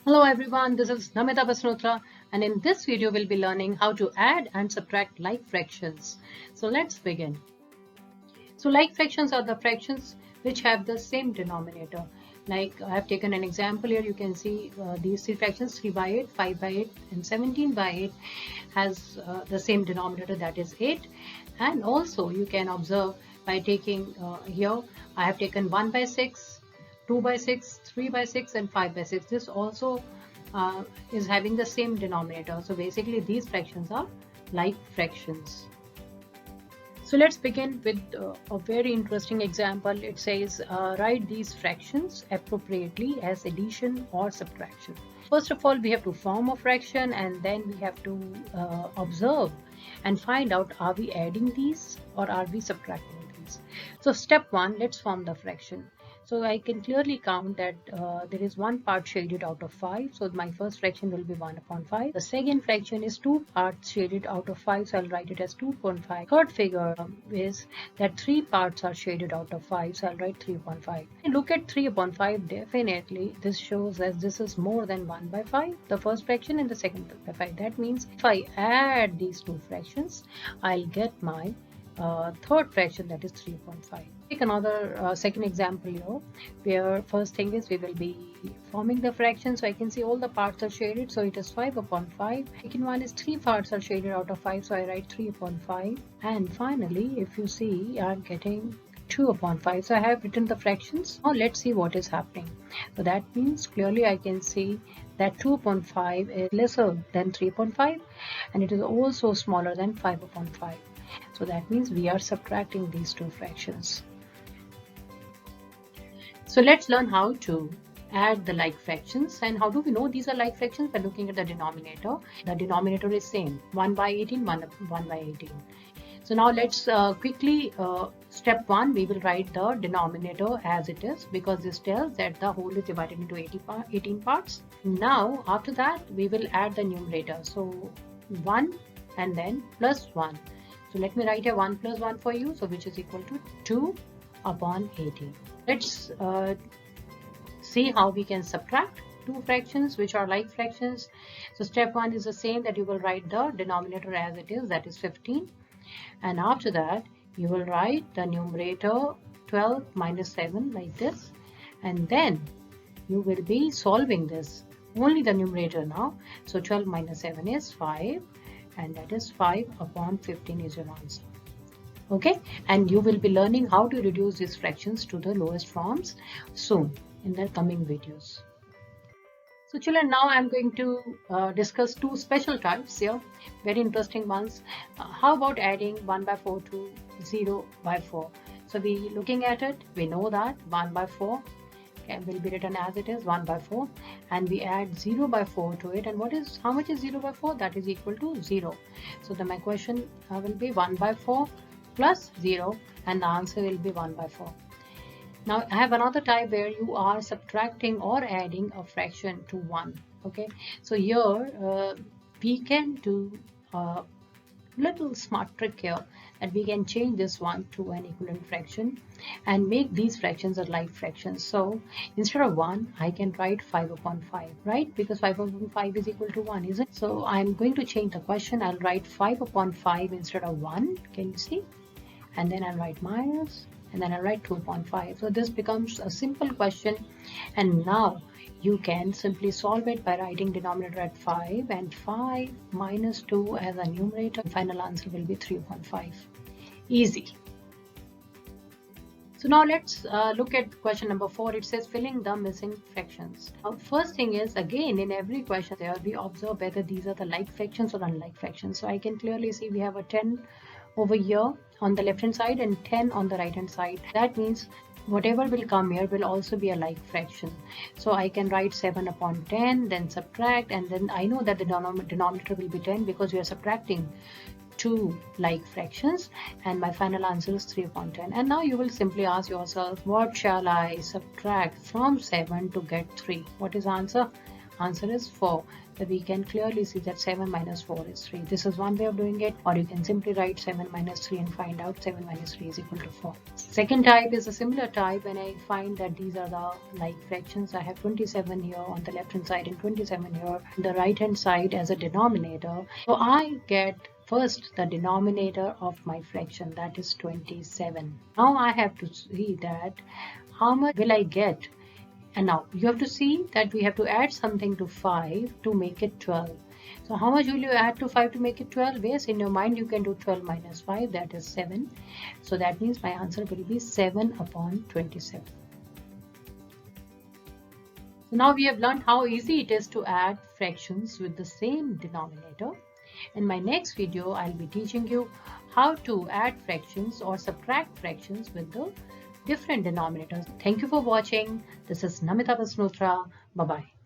Hello everyone, this is Namita Basnotra, and in this video we'll be learning how to add and subtract like fractions. So let's begin. So like fractions are the fractions which have the same denominator. Like I have taken an example here, you can see these three fractions 3 by 8, 5 by 8 and 17 by 8 has the same denominator, that is 8. And also you can observe by taking here I have taken 1 by 6, 2 by 6, 3 by 6 and 5 by 6. This also is having the same denominator. So basically these fractions are like fractions. So let's begin with a very interesting example. It says write these fractions appropriately as addition or subtraction. First of all, we have to form a fraction and then we have to observe and find out, are we adding these or are we subtracting these? So step one, let's form the fraction. So I can clearly count that there is one part shaded out of 5. So my first fraction will be 1 upon 5. The second fraction is 2 parts shaded out of 5. So I'll write it as 2.5. Third figure is that 3 parts are shaded out of 5. So I'll write 3.5. Look at 3 upon 5. Definitely this shows that this is more than 1 by 5. The first fraction and the second by 5. That means if I add these two fractions, I'll get my third fraction, that is 3.5. Take another second example here, where first thing is we will be forming the fraction. So I can see all the parts are shaded, so it is 5 upon 5. Second one is 3 parts are shaded out of 5, so I write 3 upon 5. And finally, if you see, I'm getting 2 upon 5. So I have written the fractions. Now let's see what is happening. So that means clearly I can see that 2 upon 5 is lesser than 3 upon 5 and it is also smaller than 5 upon 5. So that means we are subtracting these two fractions. So let's learn how to add the like fractions. And how do we know these are like fractions? By looking at the denominator. The denominator is same, 1 by 18, 1 by 18. So now let's quickly, step 1, we will write the denominator as it is, because this tells that the whole is divided into 18 parts. Now after that we will add the numerator. So 1 and then plus 1. So let me write a 1 plus 1 for you, so which is equal to 2 upon 18. Let's see how we can subtract two fractions which are like fractions. So step 1 is the same, that you will write the denominator as it is, that is 15. And after that you will write the numerator 12 minus 7 like this. And then you will be solving this, only the numerator now. So 12 minus 7 is 5. And that is 5 upon 15 is your answer. Okay, and you will be learning how to reduce these fractions to the lowest forms soon in the coming videos. So children, now I'm going to discuss two special types here, very interesting ones. How about adding 1 by 4 to 0 by 4? So we looking at it, we know that 1 by 4 will be written as it is, 1 by 4, and we add 0 by 4 to it. And how much is 0 by 4? That is equal to 0. So my question will be 1 by 4 plus 0, and the answer will be 1 by 4. Now I have another type where you are subtracting or adding a fraction to 1. Okay, so here we can do a little smart trick here, that we can change this one to an equivalent fraction and make these fractions are like fractions. So instead of 1, I can write 5 upon 5, right? Because 5 upon 5 is equal to 1, isn't it? So I'm going to change the question. I'll write 5 upon 5 instead of 1. Can you see? And then I'll write minus, and then I'll write 2 upon 5. So this becomes a simple question. And now you can simply solve it by writing denominator at 5 and 5 minus 2 as a numerator. The final answer will be 3 upon 5. Easy. So now let's look at question number 4. It says filling the missing fractions. Now first thing is, again in every question there we observe whether these are the like fractions or unlike fractions. So I can clearly see we have a 10 over here on the left hand side and 10 on the right hand side. That means whatever will come here will also be a like fraction. So I can write 7 upon 10, then subtract, and then I know that the denominator will be 10 because we are subtracting two like fractions, and my final answer is 3 upon 10. And now you will simply ask yourself, what shall I subtract from 7 to get 3? What is answer? answer is 4. So we can clearly see that 7 minus 4 is 3. This is one way of doing it, or you can simply write 7 minus 3 and find out 7 minus 3 is equal to 4. Second type is a similar type when I find that these are the like fractions. I have 27 here on the left hand side and 27 here on the right hand side as a denominator. So I get first the denominator of my fraction, that is 27. Now I have to see that how much will I get. And now you have to see that we have to add something to 5 to make it 12. So how much will you add to 5 to make it 12? Yes, in your mind you can do 12 minus 5, that is 7. So that means my answer will be 7 upon 27. So now we have learned how easy it is to add fractions with the same denominator. In my next video, I'll be teaching you how to add fractions or subtract fractions with the different denominators. Thank you for watching. This is Namita Basnotra. Bye-bye.